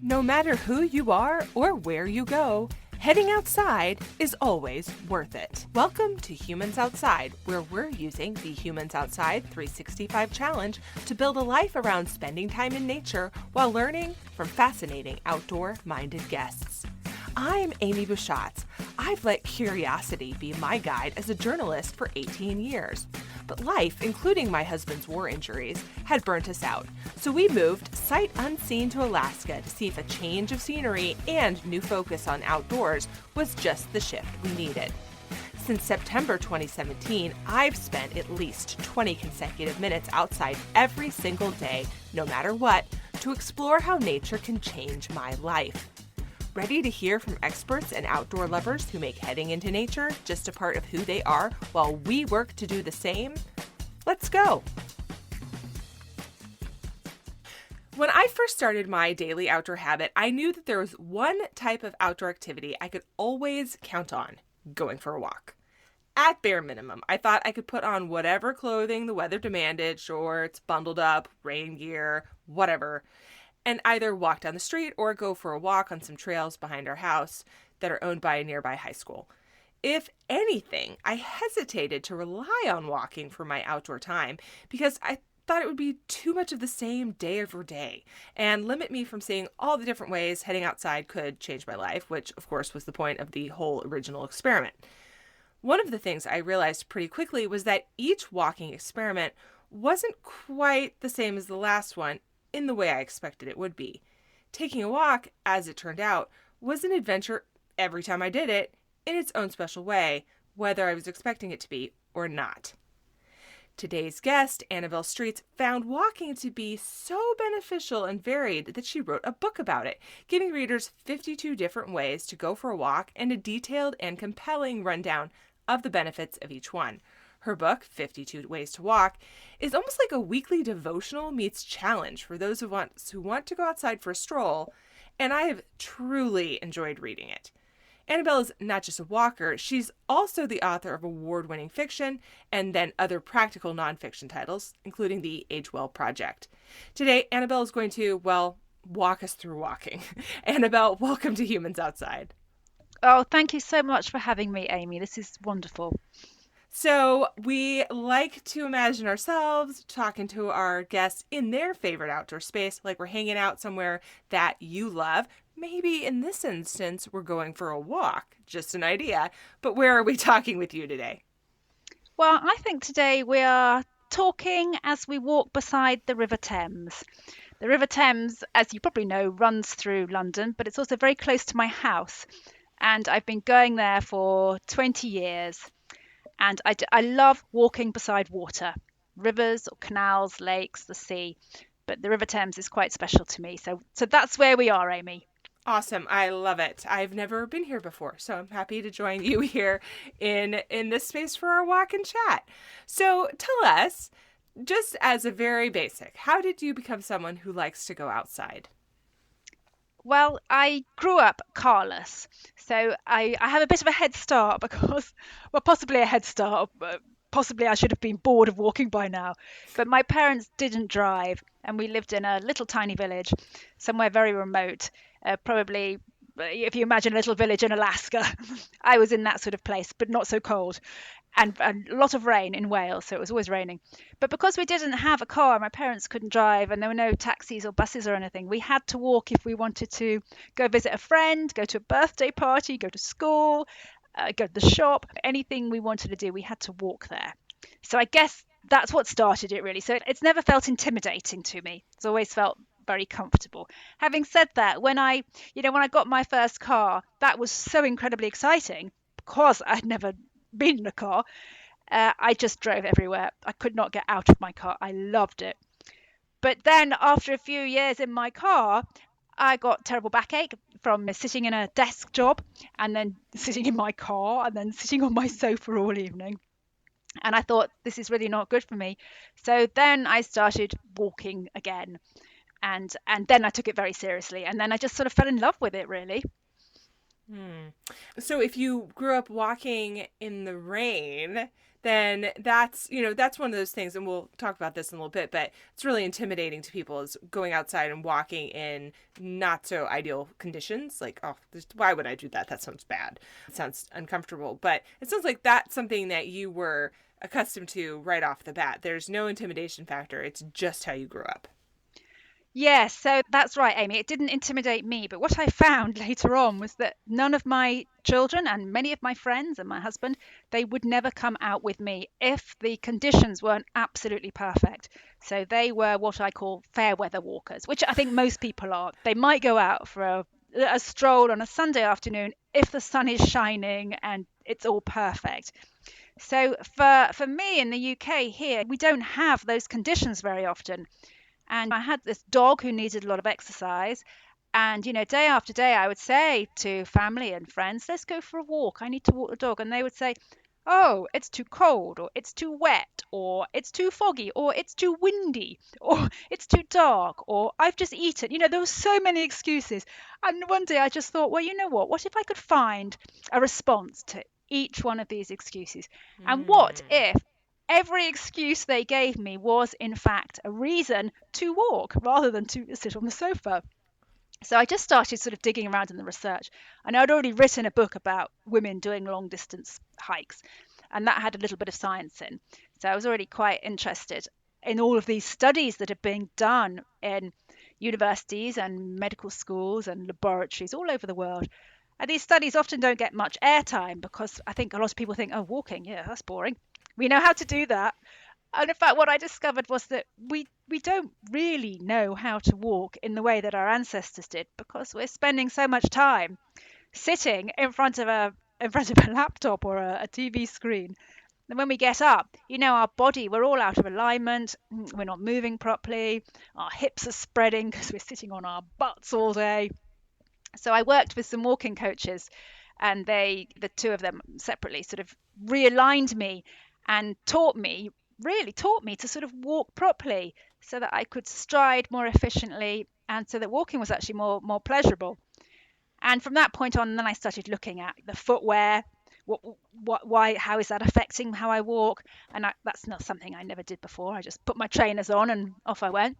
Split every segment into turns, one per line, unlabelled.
No matter who you are or where you go, heading outside is always worth it. Welcome to Humans Outside, where we're using the Humans Outside 365 Challenge to build a life around spending time in nature while learning from fascinating outdoor-minded guests. I'm Amy Bouchatz. I've let curiosity be my guide as a journalist for 18 years. But life, including my husband's war injuries, had burnt us out. So we moved sight unseen to Alaska to see if a change of scenery and new focus on outdoors was just the shift we needed. Since September 2017, I've spent at least 20 consecutive minutes outside every single day, no matter what, to explore how nature can change my life. Ready to hear from experts and outdoor lovers who make heading into nature just a part of who they are while we work to do the same? Let's go! When I first started my daily outdoor habit, I knew that there was one type of outdoor activity I could always count on: going for a walk. At bare minimum, I thought I could put on whatever clothing the weather demanded, shorts, bundled up, rain gear, whatever, and either walk down the street or go for a walk on some trails behind our house that are owned by a nearby high school. If anything, I hesitated to rely on walking for my outdoor time because I thought it would be too much of the same day over day and limit me from seeing all the different ways heading outside could change my life, which of course was the point of the whole original experiment. One of the things I realized pretty quickly was that each walking experiment wasn't quite the same as the last one in the way I expected it would be. Taking a walk, as it turned out, was an adventure every time I did it in its own special way, whether I was expecting it to be or not. Today's guest, Annabel Streets, found walking to be so beneficial and varied that she wrote a book about it, giving readers 52 different ways to go for a walk and a detailed and compelling rundown of the benefits of each one. Her book, 52 Ways to Walk, is almost like a weekly devotional meets challenge for those who want to go outside for a stroll, and I have truly enjoyed reading it. Annabel is not just a walker, she's also the author of award-winning fiction and then other practical nonfiction titles, including the Age Well Project. Today, Annabel is going to, walk us through walking. Annabel, welcome to Humans Outside.
Oh, thank you so much for having me, Amy. This is wonderful.
So we like to imagine ourselves talking to our guests in their favorite outdoor space, like we're hanging out somewhere that you love. Maybe in this instance, we're going for a walk, just an idea. But where are we talking with you today?
Well, I think today we are talking as we walk beside the River Thames. The River Thames, as you probably know, runs through London, but it's also very close to my house. And I've been going there for 20 years. And I love walking beside water, rivers or canals, lakes, the sea. But the River Thames is quite special to me. So that's where we are, Amy.
Awesome. I love it. I've never been here before, so I'm happy to join you here in this space for our walk and chat. So tell us, just as a very basic, how did you become someone who likes to go outside?
Well, I grew up carless, so I have a bit of a head start because, possibly a head start. Possibly I should have been bored of walking by now. But my parents didn't drive, and we lived in a little tiny village, somewhere very remote. Probably, if you imagine a little village in Alaska, I was in that sort of place, but not so cold. And a lot of rain in Wales, so it was always raining. But because we didn't have a car, my parents couldn't drive, and there were no taxis or buses or anything, we had to walk if we wanted to go visit a friend, go to a birthday party, go to school, go to the shop, anything we wanted to do, we had to walk there. So I guess that's what started it, really. So it's never felt intimidating to me. It's always felt very comfortable. Having said that, when I got my first car, that was so incredibly exciting because I'd never been in a car. I just drove everywhere. I could not get out of my car. I loved it. But then after a few years in my car, I got terrible backache from sitting in a desk job and then sitting in my car and then sitting on my sofa all evening. And I thought, this is really not good for me. So then I started walking again. And then I took it very seriously. And then I just sort of fell in love with it, really.
So if you grew up walking in the rain, then that's one of those things, and we'll talk about this in a little bit, but it's really intimidating to people is going outside and walking in not so ideal conditions. Like, oh, why would I do that? That sounds bad. It sounds uncomfortable. But it sounds like that's something that you were accustomed to right off the bat. There's no intimidation factor. It's just how you grew up.
Yes, so that's right, Amy. It didn't intimidate me, but what I found later on was that none of my children and many of my friends and my husband, they would never come out with me if the conditions weren't absolutely perfect. So they were what I call fair weather walkers, which I think most people are. They might go out for a stroll on a Sunday afternoon if the sun is shining and it's all perfect. So for me in the UK here, we don't have those conditions very often. And I had this dog who needed a lot of exercise. And, day after day, I would say to family and friends, let's go for a walk. I need to walk the dog. And they would say, oh, it's too cold, or it's too wet, or it's too foggy, or it's too windy, or it's too dark, or I've just eaten. There were so many excuses. And one day I just thought, well, you know what? What if I could find a response to each one of these excuses? And what
Mm.
if every excuse they gave me was, in fact, a reason to walk rather than to sit on the sofa? So I just started sort of digging around in the research. And I'd already written a book about women doing long distance hikes, and that had a little bit of science in. So I was already quite interested in all of these studies that are being done in universities and medical schools and laboratories all over the world. And these studies often don't get much airtime because I think a lot of people think, oh, walking, yeah, that's boring. We know how to do that. And in fact, what I discovered was that we don't really know how to walk in the way that our ancestors did because we're spending so much time sitting in front of a laptop or a TV screen. And when we get up, our body, we're all out of alignment. We're not moving properly. Our hips are spreading because we're sitting on our butts all day. So I worked with some walking coaches, and the two of them separately, sort of realigned me and really taught me to sort of walk properly so that I could stride more efficiently and so that walking was actually more pleasurable. And from that point on, then I started looking at the footwear. Why, how is that affecting how I walk? And that's not something I never did before. I just put my trainers on and off I went.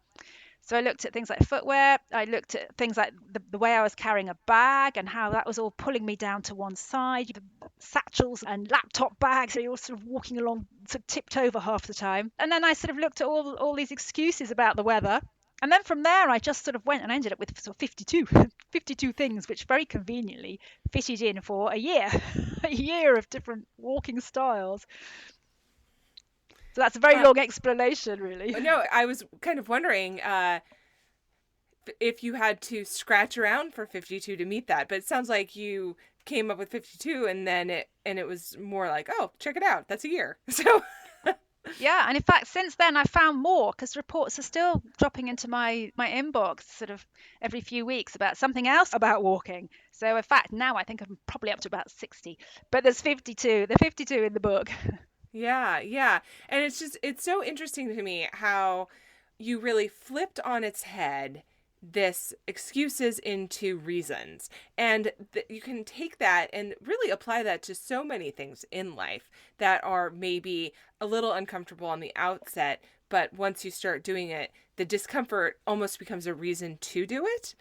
So I looked at things like footwear. I looked at things like the way I was carrying a bag and how that was all pulling me down to one side. Satchels and laptop bags. So you're sort of walking along, sort of tipped over half the time. And then I sort of looked at all these excuses about the weather. And then from there, I just sort of went and I ended up with sort of 52 things, which very conveniently fitted in for a year, a year of different walking styles. So that's a very long explanation, really.
No, I was kind of wondering if you had to scratch around for 52 to meet that, but it sounds like you came up with 52 and then it was more like, oh, check it out, that's a year. So
Yeah, and in fact, since then I found more because reports are still dropping into my inbox sort of every few weeks about something else about walking. So in fact, now I think I'm probably up to about 60, but there's 52. There are 52 in the book.
yeah. And it's so interesting to me how you really flipped on its head this excuses into reasons. And you can take that and really apply that to so many things in life that are maybe a little uncomfortable on the outset, but once you start doing it, the discomfort almost becomes a reason to do it.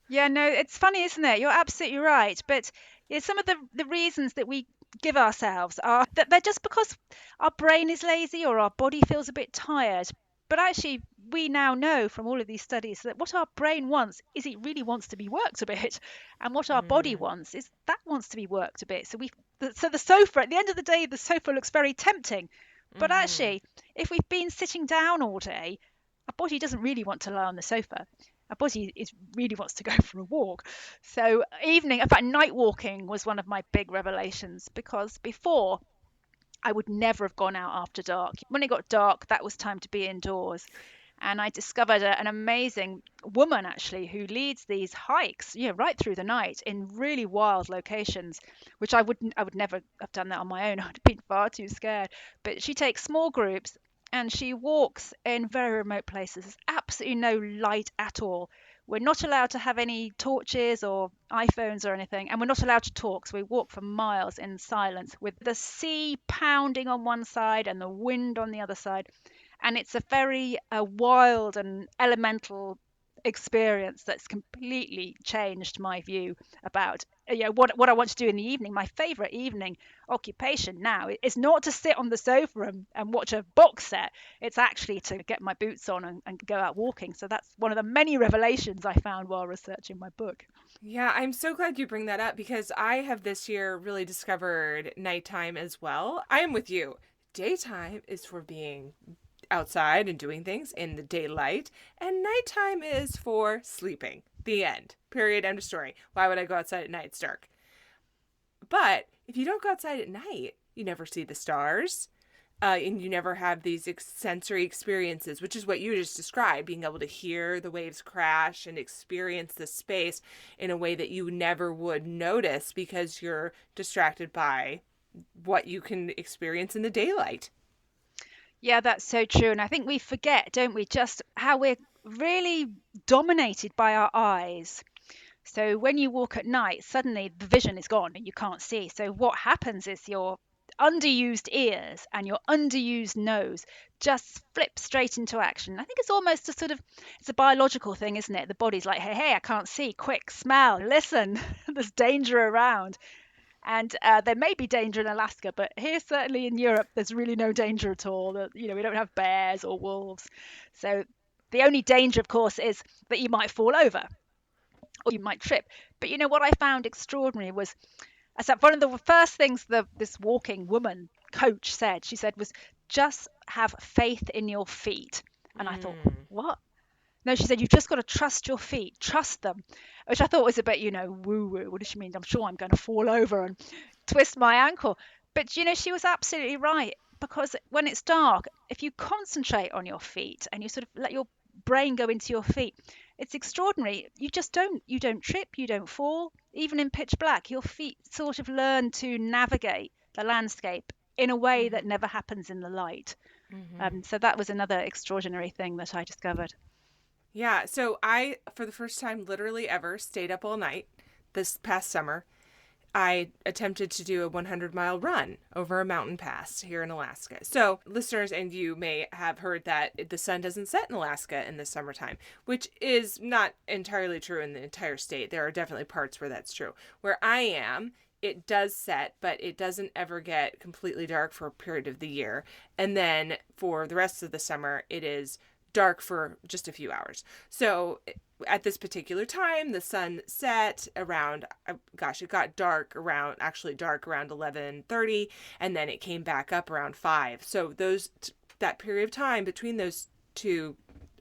Yeah, no, it's funny, isn't it? You're absolutely right. But yeah, some of the reasons that we give ourselves are that they're just because our brain is lazy or our body feels a bit tired. But actually, we now know from all of these studies that what our brain wants is it really wants to be worked a bit, and what our body
Mm.
wants is that wants to be worked a bit. So the sofa at the end of the day, the sofa looks very tempting, but
Mm-hmm.
actually, if we've been sitting down all day, our body doesn't really want to lie on the sofa. Our body really wants to go for a walk. So in fact, night walking was one of my big revelations because before I would never have gone out after dark. When it got dark, that was time to be indoors. And I discovered an amazing woman actually who leads these hikes, right through the night in really wild locations, which I would never have done that on my own. I'd have been far too scared. But she takes small groups and she walks in very remote places. There's absolutely no light at all, We're not allowed to have any torches or iPhones or anything, and we're not allowed to talk. So we walk for miles in silence with the sea pounding on one side and the wind on the other side. And it's a very wild and elemental experience that's completely changed my view about what I want to do in the evening. My favorite evening occupation now is not to sit on the sofa and watch a box set. It's actually to get my boots on and go out walking. So that's one of the many revelations I found while researching my book.
Yeah, I'm so glad you bring that up because I have this year really discovered nighttime as well. I am with you. Daytime is for being outside and doing things in the daylight, and nighttime is for sleeping. The end. Period. End of story. Why would I go outside at night? It's dark. But if you don't go outside at night, you never see the stars. And you never have these sensory experiences, which is what you just described, being able to hear the waves crash and experience the space in a way that you never would notice because you're distracted by what you can experience in the daylight.
Yeah, that's so true. And I think we forget, don't we, just how we're really dominated by our eyes. So when you walk at night, suddenly the vision is gone and you can't see. So what happens is your underused ears and your underused nose just flip straight into action. I think it's almost a sort of, it's a biological thing, isn't it? The body's like, hey, I can't see. Quick, smell, listen. There's danger around. And there may be danger in Alaska, but here, certainly in Europe, there's really no danger at all. We don't have bears or wolves. So the only danger, of course, is that you might fall over or you might trip. But what I found extraordinary was, one of the first things this walking woman coach said, she said, was just have faith in your feet. And I thought, what? No, she said, you've just got to trust your feet, trust them, which I thought was a bit, woo-woo. What does she mean? I'm sure I'm going to fall over and twist my ankle. But, she was absolutely right, because when it's dark, if you concentrate on your feet and you sort of let your brain go into your feet, it's extraordinary. You don't trip, you don't fall. Even in pitch black, your feet sort of learn to navigate the landscape in a way that never happens in the light. So that was another extraordinary thing that I discovered.
Yeah, so I, for the first time literally ever, stayed up all night this past summer. I attempted to do a 100-mile run over a mountain pass here in Alaska. So listeners and you may have heard that the sun doesn't set in Alaska in the summertime, which is not entirely true in the entire state. There are definitely parts where that's true. Where I am, it does set, but it doesn't ever get completely dark for a period of the year. And then for the rest of the summer, it is dark for just a few hours. So at this particular time, the sun set around, it got dark around 11:30, and then it came back up around 5. So that period of time between those two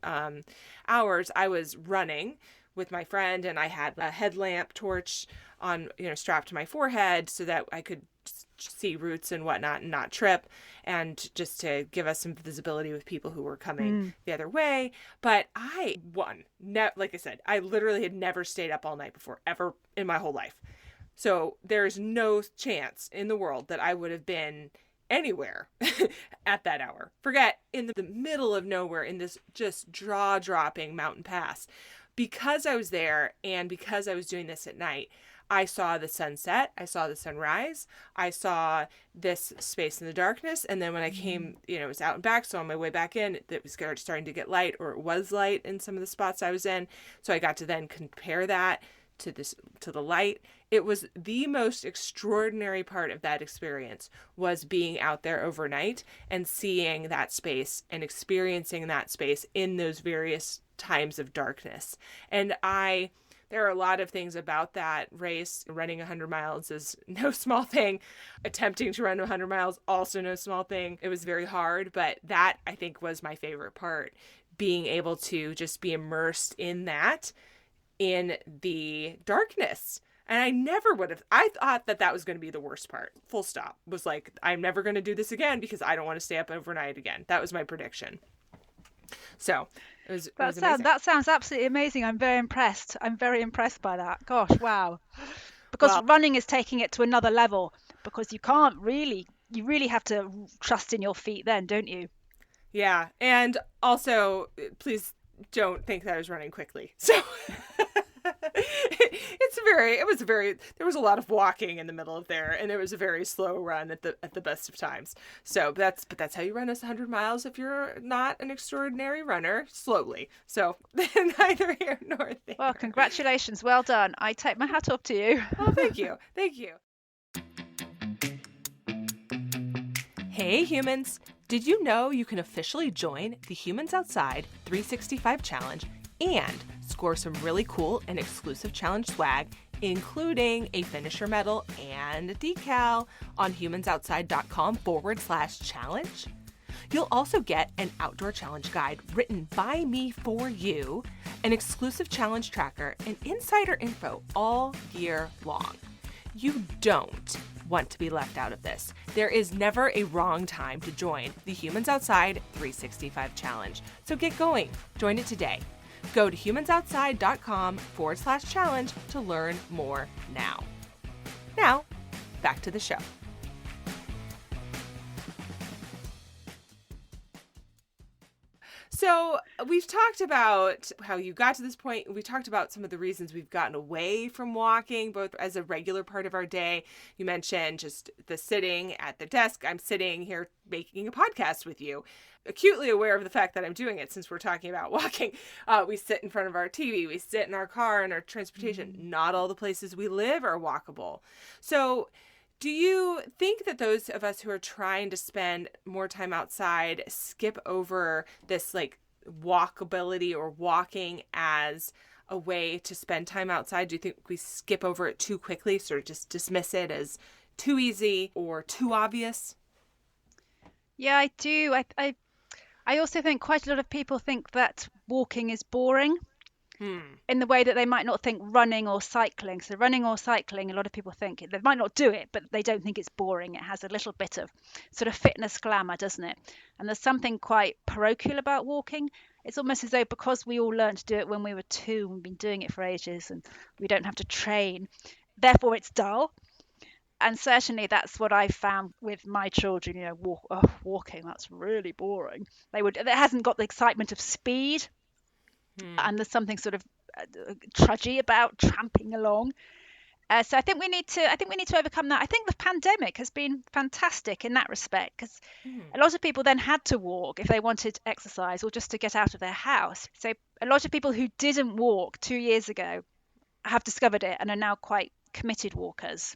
hours, I was running with my friend, and I had a headlamp torch on, strapped to my forehead so that I could see routes and whatnot and not trip, and just to give us some visibility with people who were coming the other way. But I won. Like I said, I literally had never stayed up all night before, ever in my whole life. So there's no chance in the world that I would have been anywhere at that hour. Forget in the middle of nowhere in this just jaw-dropping mountain pass. Because I was there and because I was doing this at night, I saw the sunset, I saw the sunrise, I saw this space in the darkness, and then when I came, it was out and back, so on my way back in, it was starting to get light, or it was light in some of the spots I was in, so I got to then compare that to the light. It was the most extraordinary part of that experience, was being out there overnight and seeing that space and experiencing that space in those various times of darkness. And there are a lot of things about that race. Running 100 miles is no small thing. Attempting to run 100 miles, also no small thing. It was very hard, but that, I think, was my favorite part. Being able to just be immersed in that, in the darkness. And I never would have, I thought that was going to be the worst part. Full stop. Was like, I'm never going to do this again because I don't want to stay up overnight again. That was my prediction. So it was amazing.
That sounds absolutely amazing. I'm very impressed. I'm very impressed by that. Gosh, wow. Because running is taking it to another level, because you really have to trust in your feet then, don't you?
Yeah. And also, please don't think that I was running quickly. So there was a lot of walking in the middle of there, and it was a very slow run at the best of times. So that's how you run 100 miles if you're not an extraordinary runner, slowly. So neither here nor there.
Well, congratulations. Well done. I take my hat off to you.
Oh, thank you. Thank you. Hey humans, did you know you can officially join the Humans Outside 365 Challenge and score some really cool and exclusive challenge swag, including a finisher medal and a decal on humansoutside.com/challenge? You'll also get an outdoor challenge guide written by me for you, an exclusive challenge tracker, and insider info all year long. You don't want to be left out of this. There is never a wrong time to join the Humans Outside 365 Challenge. So get going. Join it today. Go to humansoutside.com/challenge to learn more now. Now, back to the show. So we've talked about how you got to this point. We talked about some of the reasons we've gotten away from walking, both as a regular part of our day. You mentioned just the sitting at the desk. I'm sitting here making a podcast with you, acutely aware of the fact that I'm doing it since we're talking about walking. We sit in front of our TV. We sit in our car and our transportation. Not all the places we live are walkable. So do you think that those of us who are trying to spend more time outside skip over this like walkability or walking as a way to spend time outside? Do you think we skip over it too quickly, sort of just dismiss it as too easy or too obvious?
Yeah, I do. I also think quite a lot of people think that walking is boring. In the way that they might not think running or cycling. So running or cycling, a lot of people think they might not do it, but they don't think it's boring. It has a little bit of sort of fitness glamour, doesn't it? And there's something quite parochial about walking. It's almost as though because we all learned to do it when we were 2, we've been doing it for ages and we don't have to train, therefore it's dull. And certainly that's what I found with my children, you know, walking, that's really boring. It hasn't got the excitement of speed. And there's something sort of trudgy about tramping along. So I think we need to overcome that. I think the pandemic has been fantastic in that respect because a lot of people then had to walk if they wanted exercise or just to get out of their house. So a lot of people who didn't walk 2 years ago have discovered it and are now quite committed walkers.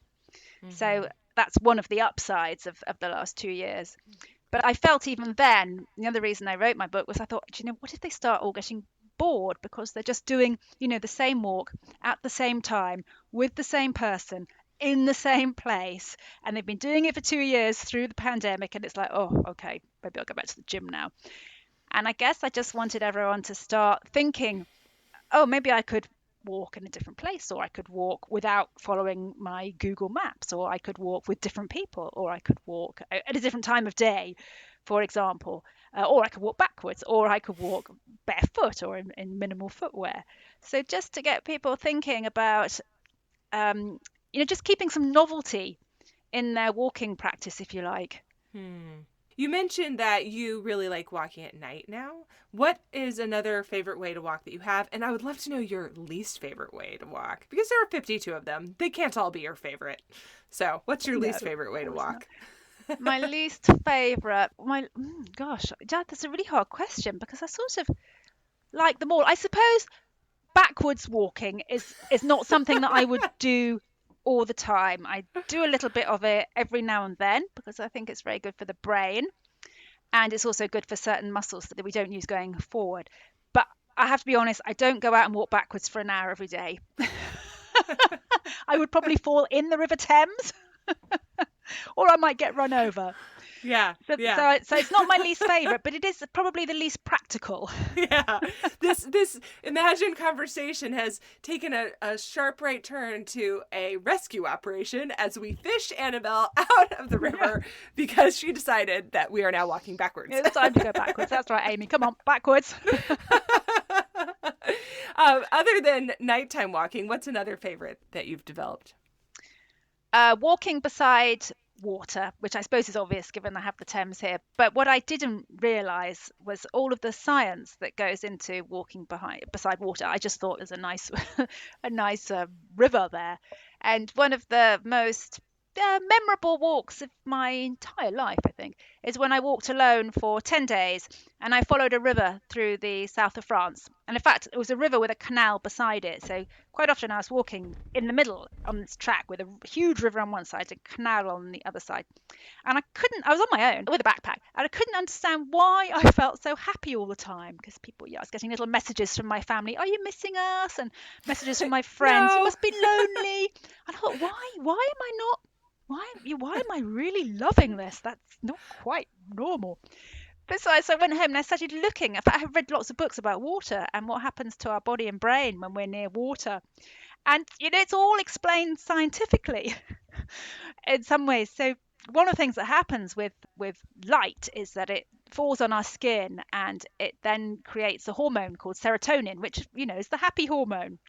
So that's one of the upsides of the last 2 years. But I felt even then, the other reason I wrote my book was I thought, you know, what if they start all getting bored because they're just doing, you know, the same walk at the same time with the same person in the same place, and they've been doing it for 2 years through the pandemic, and it's like, oh, okay, maybe I'll go back to the gym now. And I guess I just wanted everyone to start thinking, oh, maybe I could walk in a different place, or I could walk without following my Google Maps, or I could walk with different people, or I could walk at a different time of day, for example, or I could walk backwards, or I could walk barefoot or in minimal footwear. So just to get people thinking about, you know, just keeping some novelty in their walking practice, if you like.
You mentioned that you really like walking at night now. What is another favorite way to walk that you have? And I would love to know your least favorite way to walk, because there are 52 of them. They can't all be your favorite. So what's your least favorite way to walk?
My least favorite, gosh, that's a really hard question because I sort of like them all. I suppose backwards walking is not something that I would do all the time. I do a little bit of it every now and then because I think it's very good for the brain, and it's also good for certain muscles that we don't use going forward. But I have to be honest, I don't go out and walk backwards for an hour every day. I would probably fall in the River Thames. Or I might get run over.
Yeah.
So it's not my least favorite, but it is probably the least practical.
Yeah. This imagined conversation has taken a sharp right turn to a rescue operation as we fish Annabel out of the river because she decided that we are now walking backwards.
It's time to go backwards. That's right, Amy. Come on, backwards.
Other than nighttime walking, what's another favorite that you've developed?
Walking beside water, which I suppose is obvious given I have the Thames here. But what I didn't realise was all of the science that goes into walking beside water. I just thought it was a nice, a nice river there, and one of the most memorable walks of my entire life, I think, is when I walked alone for 10 days and I followed a river through the south of France. And in fact, it was a river with a canal beside it. So quite often I was walking in the middle on this track with a huge river on one side, a canal on the other side. And I was on my own with a backpack, and I couldn't understand why I felt so happy all the time, because people, yeah, I was getting little messages from my family, are you missing us? And messages from my friends, you
No.
must be lonely. And I thought, why am I not, why am I really loving this? That's not quite normal. Besides, I went home and I started looking. In fact, I have read lots of books about water and what happens to our body and brain when we're near water. And it's all explained scientifically in some ways. So one of the things that happens with light is that it falls on our skin and it then creates a hormone called serotonin, which is the happy hormone.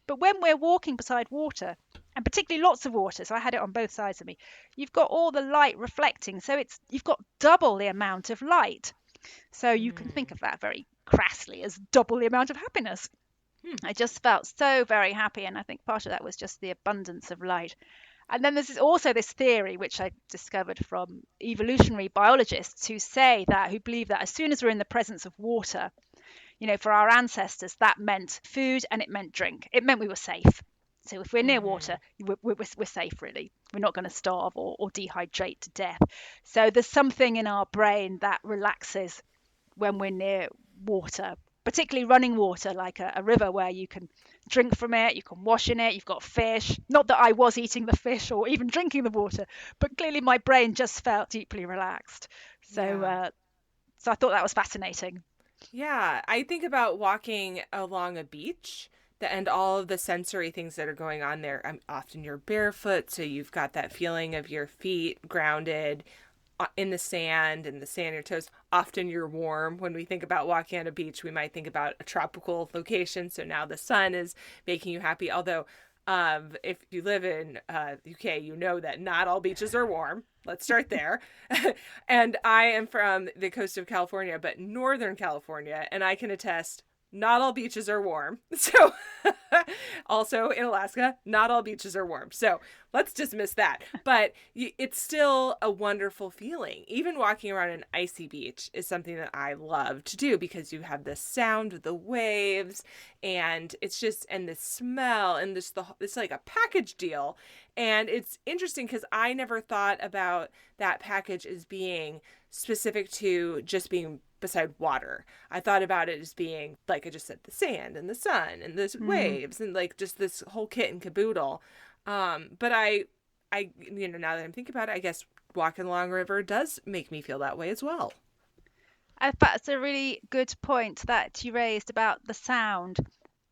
But when we're walking beside water, and particularly lots of water, so I had it on both sides of me, you've got all the light reflecting, so you've got double the amount of light. So you can think
Mm.
of that very crassly as double the amount of happiness.
Hmm.
I just felt so very happy, and I think part of that was just the abundance of light. And then there's also this theory, which I discovered from evolutionary biologists who believe that as soon as we're in the presence of water, for our ancestors, that meant food and it meant drink. It meant we were safe. So if we're near
Hmm.
water, we're safe, really. We're not going to starve or dehydrate to death. So there's something in our brain that relaxes when we're near water, particularly running water, like a river where you can drink from it, you can wash in it, you've got fish. Not that I was eating the fish or even drinking the water, but clearly my brain just felt deeply relaxed. So,
Yeah.
so I thought that was fascinating.
Yeah, I think about walking along a beach and all of the sensory things that are going on there. Often you're barefoot, so you've got that feeling of your feet grounded in the sand and the sand on your toes. Often you're warm. When we think about walking on a beach, we might think about a tropical location. So now the sun is making you happy. Although, if you live in UK, you know that not all beaches are warm. Let's start there. And I am from the coast of California, but Northern California, and I can attest not all beaches are warm. So, also in Alaska, not all beaches are warm. So, let's dismiss that. But it's still a wonderful feeling. Even walking around an icy beach is something that I love to do because you have the sound of the waves and and the smell and it's like a package deal. And it's interesting because I never thought about that package as being specific to just being beside water. I thought about it as being, like I just said, the sand and the sun and the
Mm.
waves and like just this whole kit and caboodle. But now that I'm thinking about it, I guess walking along a river does make me feel that way as well.
I think that's a really good point that you raised about the sound.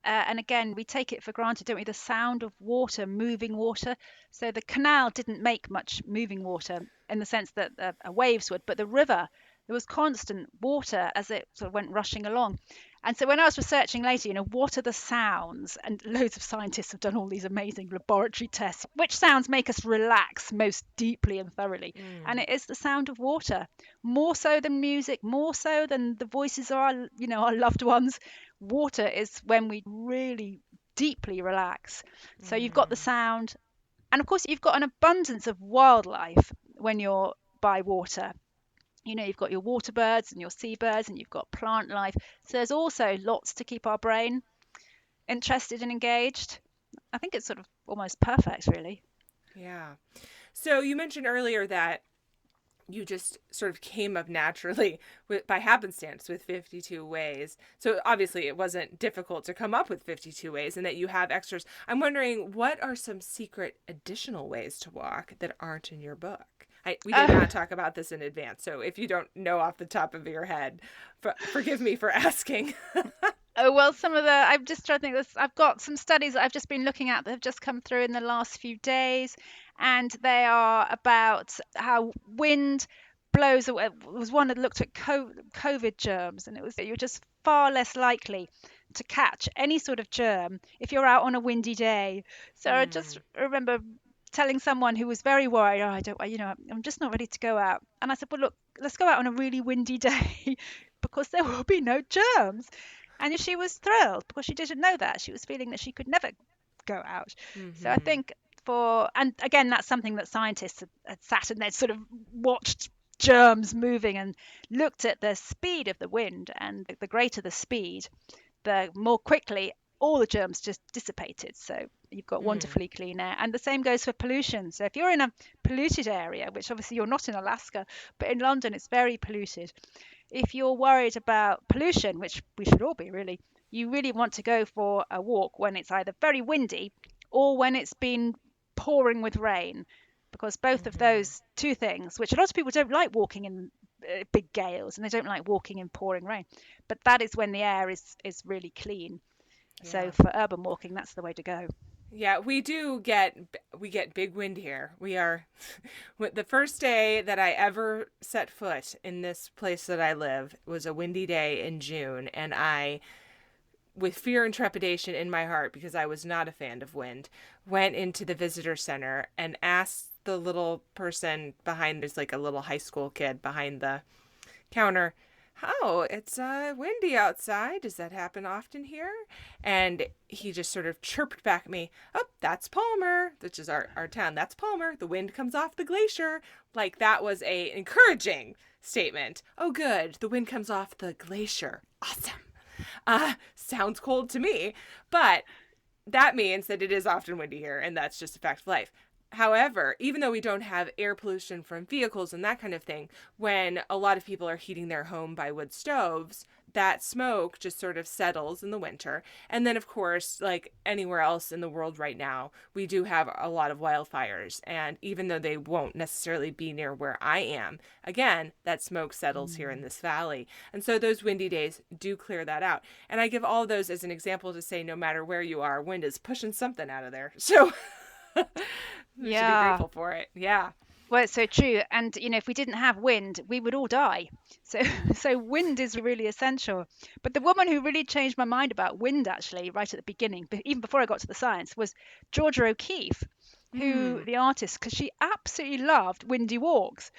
And again, we take it for granted, don't we? The sound of water, moving water. So the canal didn't make much moving water in the sense that waves would, but the river, there was constant water as it sort of went rushing along. And so when I was researching later, what are the sounds? And loads of scientists have done all these amazing laboratory tests. Which sounds make us relax most deeply and thoroughly? And
Mm.
it is the sound of water, more so than music, more so than the voices of our loved ones. Water is when we really deeply relax. So you've got the
Mm.
sound, and of course, you've got an abundance of wildlife when you're by water. You've got your water birds and your seabirds, and you've got plant life. So there's also lots to keep our brain interested and engaged. I think it's sort of almost perfect, really.
Yeah. So you mentioned earlier that you just sort of came up naturally by happenstance with 52 ways. So obviously it wasn't difficult to come up with 52 ways and that you have extras. I'm wondering, what are some secret additional ways to walk that aren't in your book? We did
Uh,
not talk about this in advance. So if you don't know off the top of your head, forgive me for asking.
Oh, well, I'm just trying to think this. I've got some studies that I've just been looking at that have just come through in the last few days, and they are about how wind blows away. There was one that looked at COVID germs, and it was that you're just far less likely to catch any sort of germ if you're out on a windy day. So I just
Mm.
remember telling someone who was very worried, oh, I'm just not ready to go out. And I said, well, look, let's go out on a really windy day because there will be no germs. And she was thrilled because she didn't know that. She was feeling that she could never go out. So I
Mm-hmm.
think and again, that's something that scientists had sat and they'd sort of watched germs moving and looked at the speed of the wind. And the greater the speed, the more quickly all the germs just dissipated. So you've got
Mm.
wonderfully clean air. And the same goes for pollution. So if you're in a polluted area, which obviously you're not in Alaska, but in London it's very polluted. If you're worried about pollution, which we should all be really, you really want to go for a walk when it's either very windy or when it's been pouring with rain, because both of
Mm-hmm.
those two things, which a lot of people don't like walking in big gales and they don't like walking in pouring rain, but that is when the air is really clean. So
Yeah.
for urban walking, that's the way to go.
Yeah, we get big wind here. We are the first day that I ever set foot in this place that I live was a windy day in June, and I, with fear and trepidation in my heart because I was not a fan of wind, went into the visitor center and asked the little person behind, there's like a little high school kid behind the counter, oh, it's windy outside. Does that happen often here? And he just sort of chirped back at me, oh, that's Palmer, which is our town. That's Palmer. The wind comes off the glacier. Like that was a encouraging statement. Oh, good. The wind comes off the glacier. Awesome. Sounds cold to me, but that means that it is often windy here, and that's just a fact of life. However, even though we don't have air pollution from vehicles and that kind of thing, when a lot of people are heating their home by wood stoves, that smoke just sort of settles in the winter. And then, of course, like anywhere else in the world right now, we do have a lot of wildfires. And even though they won't necessarily be near where I am, again, that smoke settles here in this valley. And so those windy days do clear that out. And I give all those as an example to say no matter where you are, wind is pushing something out of there. So we should be
Yeah.
grateful for it. Yeah.
Well, it's so true. And if we didn't have wind, we would all die. So so wind is really essential. But the woman who really changed my mind about wind actually right at the beginning, but even before I got to the science, was Georgia O'Keeffe, who
Mm.
the artist, because she absolutely loved windy walks.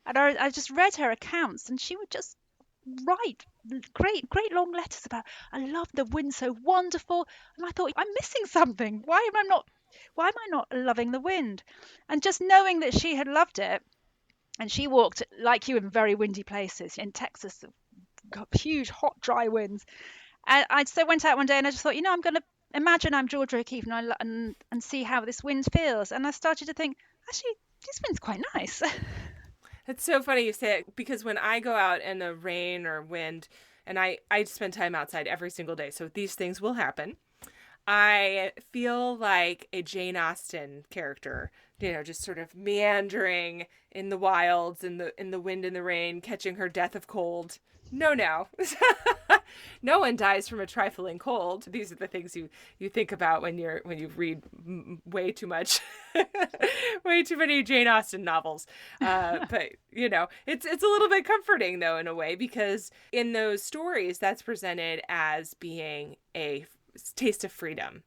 And I just read her accounts and she would just write great long letters about, I love the wind, so wonderful. And I thought, I'm missing something. Why am I not loving the wind? And just knowing that she had loved it, and she walked like you in very windy places in Texas, got huge hot dry winds. And I so went out one day and I just thought, I'm going to imagine I'm Georgia O'Keeffe and see how this wind feels. And I started to think, actually, this wind's quite nice.
It's so funny you say it because when I go out in the rain or wind, and I spend time outside every single day, so these things will happen. I feel like a Jane Austen character, just sort of meandering in the wilds, in the wind and the rain, catching her death of cold. No, no. No one dies from a trifling cold. These are the things you think about when you read way too much, way too many Jane Austen novels. But it's a little bit comforting though in a way because in those stories that's presented as being a taste of freedom.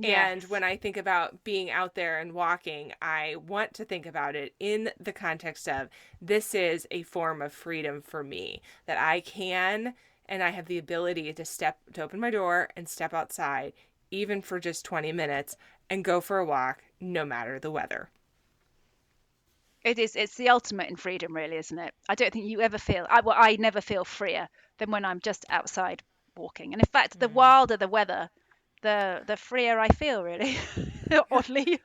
And
Yes.
when I think about being out there and walking, I want to think about it in the context of this is a form of freedom for me that I can and I have the ability to open my door and step outside, even for just 20 minutes, and go for a walk, no matter the weather.
It is. It's the ultimate in freedom, really, isn't it? I don't think you ever I never feel freer than when I'm just outside walking. And in fact, the
Mm.
wilder the weather, the freer I feel, really, oddly.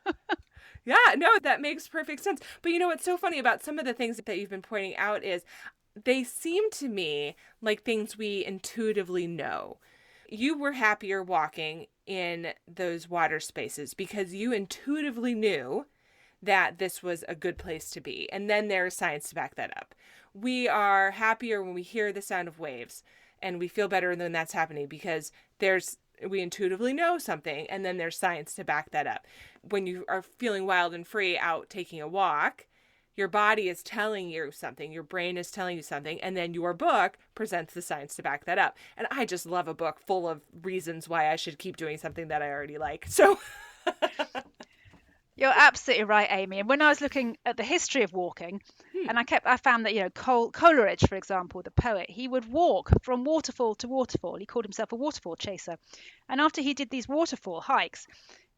Yeah, no, that makes perfect sense. But what's so funny about some of the things that you've been pointing out is they seem to me like things we intuitively know. You were happier walking in those water spaces because you intuitively knew that this was a good place to be. And then there's science to back that up. We are happier when we hear the sound of waves and we feel better when that's happening because we intuitively know something and then there's science to back that up. When you are feeling wild and free out taking a walk, your body is telling you something, your brain is telling you something, and then your book presents the science to back that up. And I just love a book full of reasons why I should keep doing something that I already like. So
You're absolutely right, Amy. And when I was looking at the history of walking,
Hmm.
and I found that, Coleridge, for example, the poet, he would walk from waterfall to waterfall. He called himself a waterfall chaser. And after he did these waterfall hikes,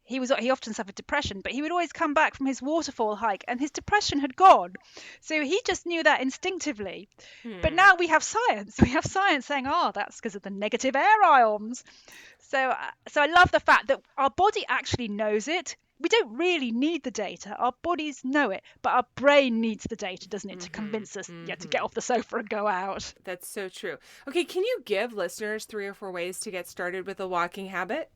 he often suffered depression, but he would always come back from his waterfall hike and his depression had gone. So he just knew that instinctively. But
Hmm.
now we have science. We have science saying, oh, that's because of the negative air ions. So I love the fact that our body actually knows it. We don't really need the data. Our bodies know it, but our brain needs the data, doesn't it, to
Mm-hmm.
convince us, yeah, to get
Mm-hmm.
off the sofa and go out.
That's so true. Okay, can you give listeners 3 or 4 ways to get started with a walking habit?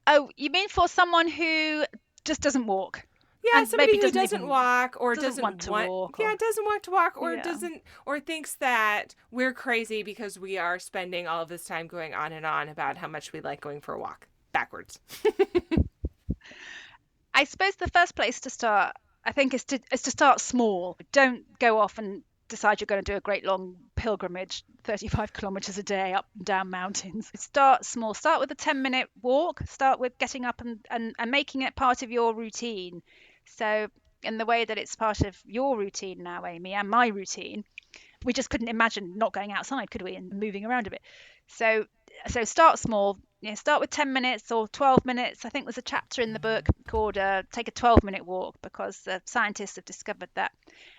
Oh, you mean for someone who just doesn't walk
Yeah,
and maybe
somebody who doesn't walk or
doesn't want
doesn't
to
want,
walk
yeah,
or
doesn't want to walk or
yeah.
doesn't, or thinks that we're crazy because we are spending all of this time going on and on about how much we like going for a walk backwards.
I suppose the first place to start, I think, is to start small. Don't go off and decide you're going to do a great long pilgrimage, 35 kilometers a day up and down mountains. Start small. Start with a 10-minute walk. Start with getting up and making it part of your routine. So, in the way that it's part of your routine now, Amy, and my routine, we just couldn't imagine not going outside, could we, and moving around a bit. So start small. Start with 10 minutes or 12 minutes. I think there's a chapter in the book called Take a 12-minute walk, because the scientists have discovered that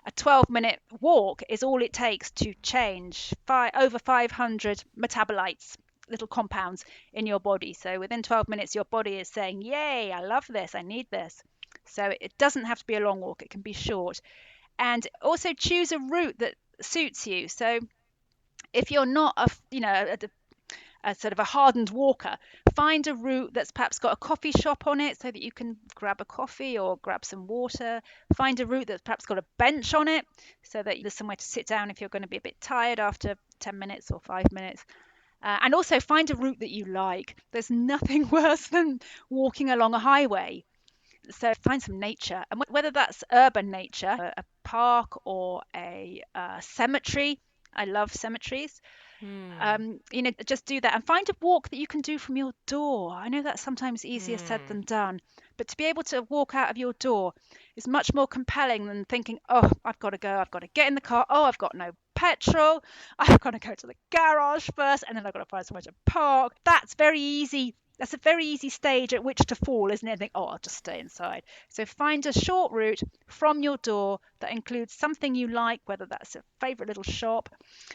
a 12-minute walk is all it takes to change over 500 metabolites, little compounds in your body. So within 12 minutes, your body is saying, yay, I love this, I need this. So it doesn't have to be a long walk, it can be short. And also choose a route that suits you. So if you're not a sort of a hardened walker, find a route that's perhaps got a coffee shop on it so that you can grab a coffee or grab some water. Find a route that's perhaps got a bench on it so that there's somewhere to sit down if you're going to be a bit tired after 10 minutes or 5 minutes. And also find a route that you like. There's nothing worse than walking along a highway. So find some nature, and whether that's urban nature, a park or a cemetery. I love cemeteries.
Hmm.
Just do that and find a walk that you can do from your door. I know that's sometimes easier said
Hmm.
than done, but to be able to walk out of your door is much more compelling than thinking, oh, I've got to go, I've got to get in the car, oh, I've got no petrol, I've got to go to the garage first, and then I've got to find somewhere to park. That's very easy. That's a very easy stage at which to fall, isn't it? And think, oh, I'll just stay inside. So find a short route from your door that includes something you like, whether that's a favourite little shop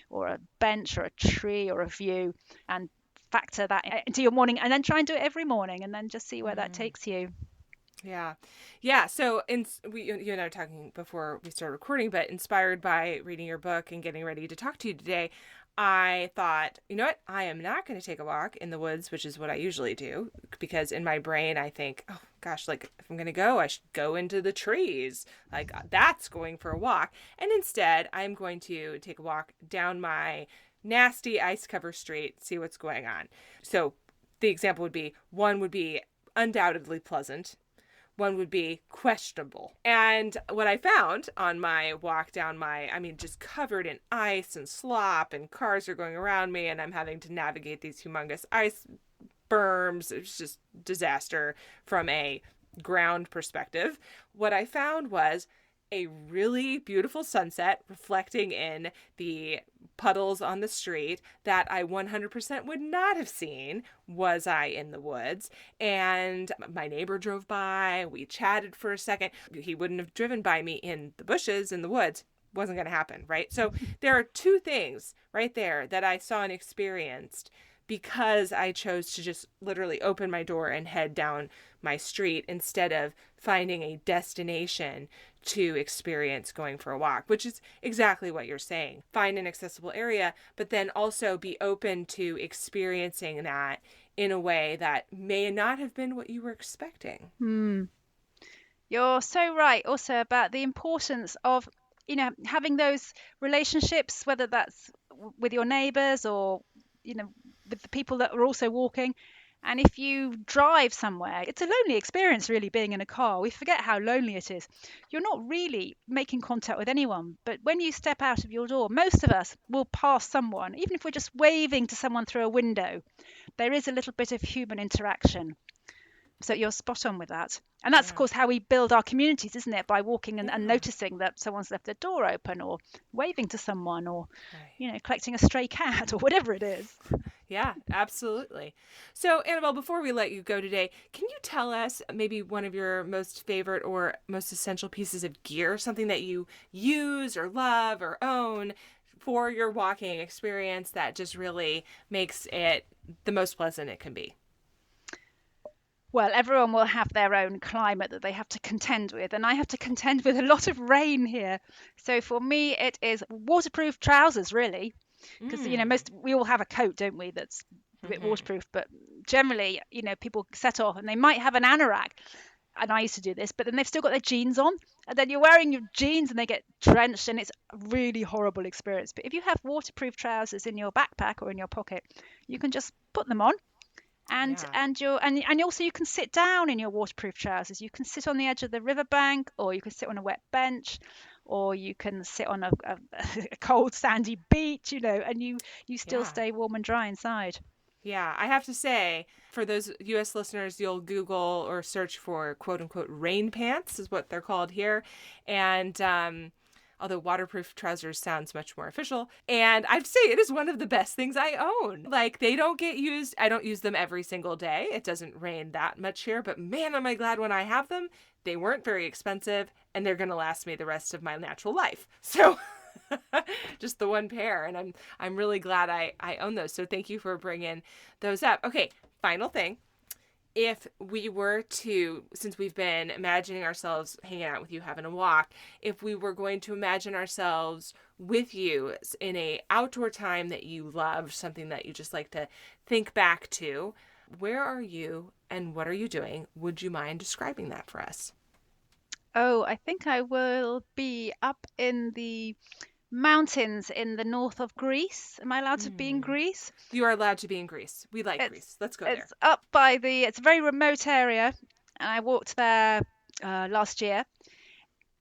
or a bench or a tree or a view, and factor that into your morning, and then try and do it every morning, and then just see where that
Hmm.
takes you.
Yeah. Yeah. So, you and I were talking before we started recording, but inspired by reading your book and getting ready to talk to you today, I thought, you know what? I am not going to take a walk in the woods, which is what I usually do, because in my brain, I think, oh gosh, like if I'm going to go, I should go into the trees. Like that's going for a walk. And instead, I'm going to take a walk down my nasty ice cover street, see what's going on. So, the example would be one would be undoubtedly pleasant, one would be questionable. And what I found on my walk down just covered in ice and slop, and cars are going around me, and I'm having to navigate these humongous ice berms. It's just disaster from a ground perspective. What I found was a really beautiful sunset reflecting in the puddles on the street that I 100% would not have seen was I in the woods. And my neighbor drove by, we chatted for a second. He wouldn't have driven by me in the bushes in the woods. Wasn't going to happen, right? So there are two things right there that I saw and experienced because I chose to just literally open my door and head down my street instead of finding a destination to experience going for a walk, which is exactly what you're saying. Find an accessible area, but then also be open to experiencing that in a way that may not have been what you were expecting.
Hmm. You're so right also about the importance of having those relationships, whether that's with your neighbors or with the people that are also walking. And if you drive somewhere, it's a lonely experience really being in a car. We forget how lonely it is. You're not really making contact with anyone, but when you step out of your door, most of us will pass someone, even if we're just waving to someone through a window. There is a little bit of human interaction. So you're spot on with that. And that's, of course, how we build our communities, isn't it? By walking and noticing that someone's left their door open, or waving to someone, or, collecting a stray cat, or whatever it is.
Yeah, absolutely. So, Annabel, before we let you go today, can you tell us maybe one of your most favorite or most essential pieces of gear, something that you use or love or own for your walking experience that just really makes it the most pleasant it can be?
Well, everyone will have their own climate that they have to contend with, and I have to contend with a lot of rain here. So for me, it is waterproof trousers, really, because we all have a coat, don't we? That's a bit waterproof, but generally, people set off and they might have an anorak, and I used to do this, but then they've still got their jeans on, and then you're wearing your jeans and they get drenched, and it's a really horrible experience. But if you have waterproof trousers in your backpack or in your pocket, you can just put them on. And also you can sit down in your waterproof trousers. You can sit on the edge of the riverbank, or you can sit on a wet bench, or you can sit on a cold sandy beach, and you still stay warm and dry inside.
Yeah, I have to say, for those U.S. listeners, you'll Google or search for quote unquote rain pants is what they're called here. And although waterproof trousers sounds much more official. And I have to say, it is one of the best things I own. Like, they don't get used. I don't use them every single day. It doesn't rain that much here. But man, am I glad when I have them. They weren't very expensive, and they're going to last me the rest of my natural life. So just the one pair. And I'm really glad I own those. So thank you for bringing those up. Okay, final thing. If we were to, since we've been imagining ourselves hanging out with you, having a walk, if we were going to imagine ourselves with you in a outdoor time that you love, something that you just like to think back to, where are you and what are you doing? Would you mind describing that for us?
Oh, I think I will be up in the mountains in the north of Greece. Am I allowed to be in Greece?
You are allowed to be in Greece. We like Greece. Let's go there.
It's up it's a very remote area, and I walked there last year,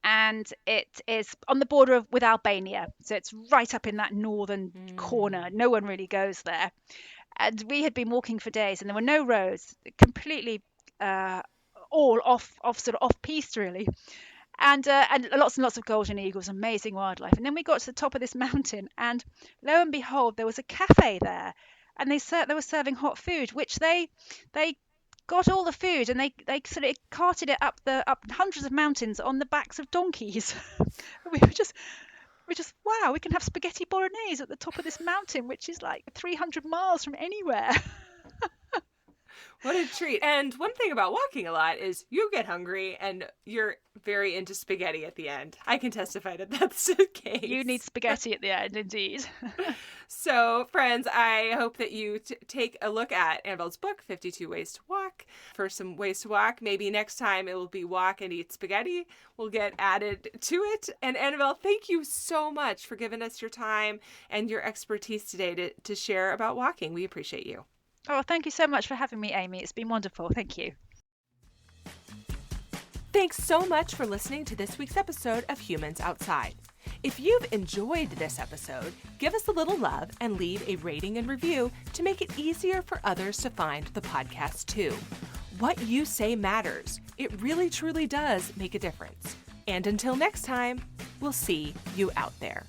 and it is on the border with Albania. So it's right up in that northern corner. No one really goes there. And we had been walking for days, and there were no roads, completely all off piste, really. And lots and lots of golden eagles, amazing wildlife. And then we got to the top of this mountain, and lo and behold, there was a cafe there, and they were serving hot food, which they got all the food, and they sort of carted it up hundreds of mountains on the backs of donkeys. we just wow, we can have spaghetti bolognese at the top of this mountain, which is like 300 miles from anywhere.
What a treat. And one thing about walking a lot is you get hungry and you're very into spaghetti at the end. I can testify that that's the case.
You need spaghetti at the end, indeed.
So, friends, I hope that you take a look at Annabel's book, 52 Ways to Walk, for some ways to walk. Maybe next time it will be walk and eat spaghetti. We'll get added to it. And Annabel, thank you so much for giving us your time and your expertise today to share about walking. We appreciate you.
Oh, thank you so much for having me, Amy. It's been wonderful. Thank you.
Thanks so much for listening to this week's episode of Humans Outside. If you've enjoyed this episode, give us a little love and leave a rating and review to make it easier for others to find the podcast too. What you say matters. It really truly does make a difference. And until next time, we'll see you out there.